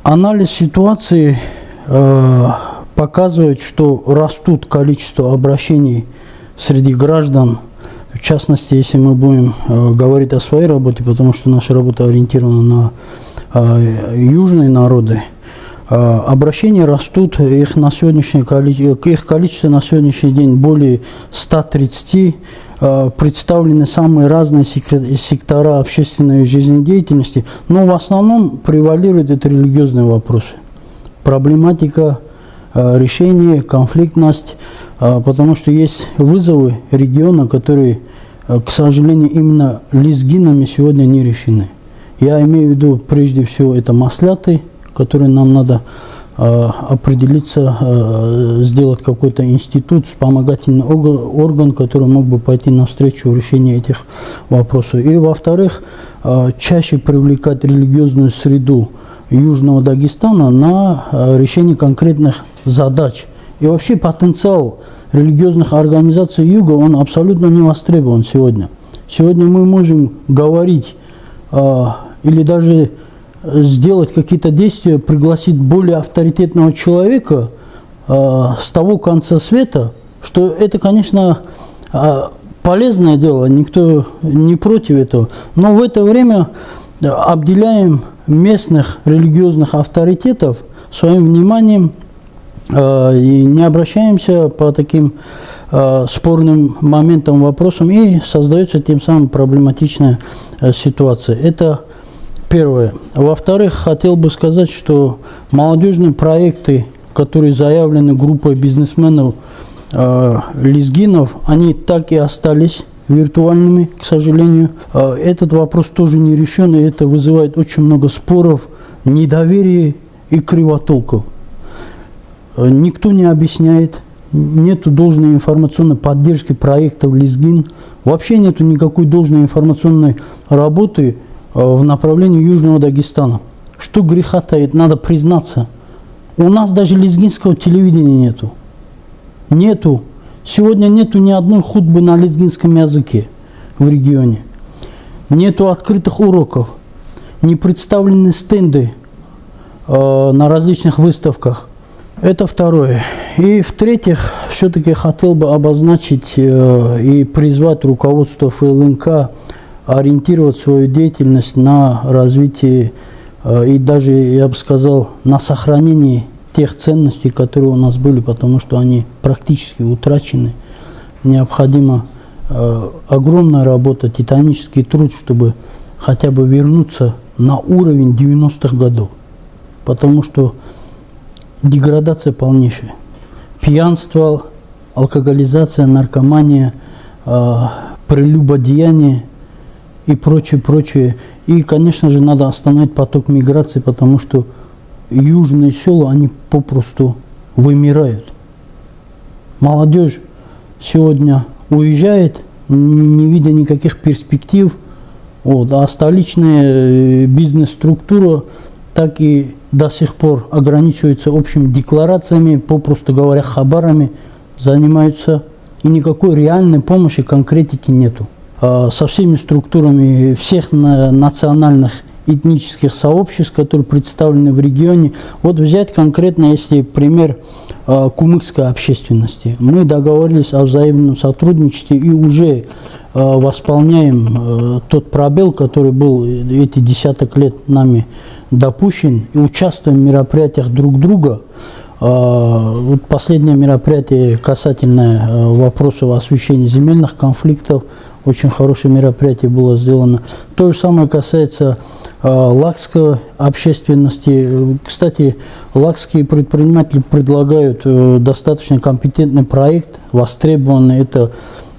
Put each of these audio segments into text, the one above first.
Анализ ситуации показывает, что растут количество обращений среди граждан. В частности, если мы будем говорить о своей работе, потому что наша работа ориентирована на южные народы, обращения растут, их количество на сегодняшний день более 130, представлены самые разные сектора общественной жизнедеятельности, но в основном превалируют это религиозные вопросы. Проблематика решения, конфликтность, потому что есть вызовы региона, которые, к сожалению, именно лезгинами сегодня не решены. Я имею в виду прежде всего это масляты, которые нам надо определиться, сделать какой-то институт, вспомогательный орган, который мог бы пойти навстречу в решении этих вопросов. И, во-вторых, чаще привлекать религиозную среду Южного Дагестана на решение конкретных задач. И вообще потенциал религиозных организаций Юга, он абсолютно не востребован сегодня. Сегодня мы можем говорить или даже сделать какие-то действия, пригласить более авторитетного человека с того конца света, что это, конечно, полезное дело, никто не против этого, но в это время обделяем местных религиозных авторитетов своим вниманием и не обращаемся по таким спорным моментам, вопросам, и создается тем самым проблематичная ситуация. Это первое. Во-вторых, хотел бы сказать, что молодежные проекты, которые заявлены группой бизнесменов лезгинов, они так и остались виртуальными, к сожалению. Этот вопрос тоже не решен, и это вызывает очень много споров, недоверия и кривотолков. Никто не объясняет, нет должной информационной поддержки проектов лезгин, вообще нет никакой должной информационной работы в направлении Южного Дагестана. Что греха таит, надо признаться. У нас даже лезгинского телевидения нету. Нету. Сегодня нету ни одной хутбы на лезгинском языке в регионе. Нету открытых уроков. Не представлены стенды на различных выставках. Это второе. И в-третьих, все-таки хотел бы обозначить и призвать руководство ФЛНК ориентировать свою деятельность на развитие и даже, я бы сказал, на сохранение тех ценностей, которые у нас были, потому что они практически утрачены. Необходима огромная работа, титанический труд, чтобы хотя бы вернуться на уровень 90-х годов. Потому что деградация полнейшая. Пьянство, алкоголизация, наркомания, прелюбодеяние и прочее, прочее. И, конечно же, надо остановить поток миграции, потому что южные села, они попросту вымирают. Молодежь сегодня уезжает, не видя никаких перспектив, а столичная бизнес-структура так и до сих пор ограничивается общими декларациями, попросту говоря, хабарами, занимаются, и никакой реальной помощи, конкретики нету. Со всеми структурами всех национальных этнических сообществ, которые представлены в регионе. Вот взять конкретно, если пример кумыкской общественности. Мы договорились о взаимном сотрудничестве и уже восполняем тот пробел, который был эти десяток лет нами допущен, и участвуем в мероприятиях друг друга. Вот последнее мероприятие касательно вопросов освещения земельных конфликтов, очень хорошее мероприятие было сделано. То же самое касается лакской общественности. Кстати, лакские предприниматели предлагают достаточно компетентный проект, востребованный. Это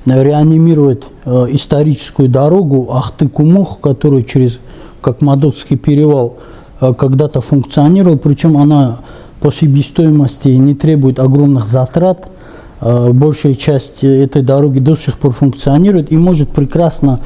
реанимировать историческую дорогу Ахты-Кумух, которая через Какмадокский перевал когда-то функционировала, причем она по себестоимости не требует огромных затрат. Большая часть этой дороги до сих пор функционирует и может прекрасно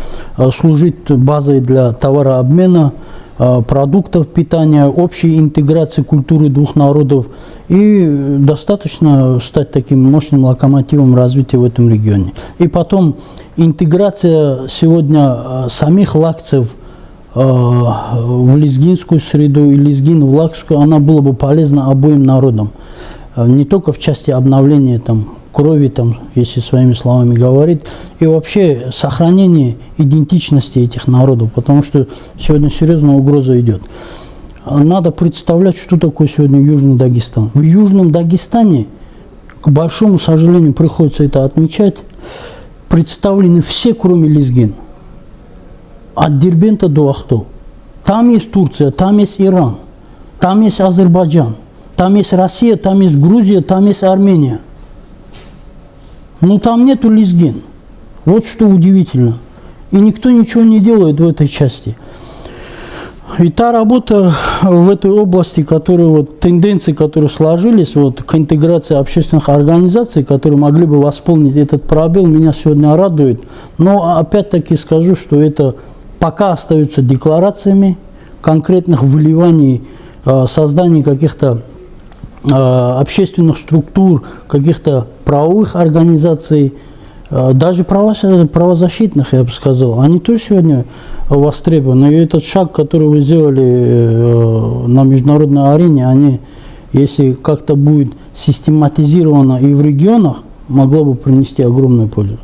служить базой для товарообмена, продуктов питания, общей интеграции культуры двух народов и достаточно стать таким мощным локомотивом развития в этом регионе. И потом интеграция сегодня самих лакцев в лезгинскую среду и лезгин в лакскую, она была бы полезна обоим народам. Не только в части обновления там, крови, там, если своими словами говорить, и вообще сохранение идентичности этих народов, потому что сегодня серьезная угроза идет. Надо представлять, что такое сегодня Южный Дагестан. В Южном Дагестане, к большому сожалению, приходится это отмечать, представлены все, кроме лезгин. От Дербента до Ахту. Там есть Турция, там есть Иран, там есть Азербайджан, там есть Россия, там есть Грузия, там есть Армения. Но там нету лезгин. Вот что удивительно. И никто ничего не делает в этой части. И та работа в этой области, которые, вот, тенденции, которые сложились вот, к интеграции общественных организаций, которые могли бы восполнить этот пробел, меня сегодня радует. Но опять-таки скажу, что это пока остаются декларациями конкретных вливаний, созданий каких-то общественных структур, каких-то правовых организаций, даже правозащитных, я бы сказал. Они тоже сегодня востребованы. И этот шаг, который вы сделали на международной арене, они, если как-то будет систематизировано и в регионах, могло бы принести огромную пользу.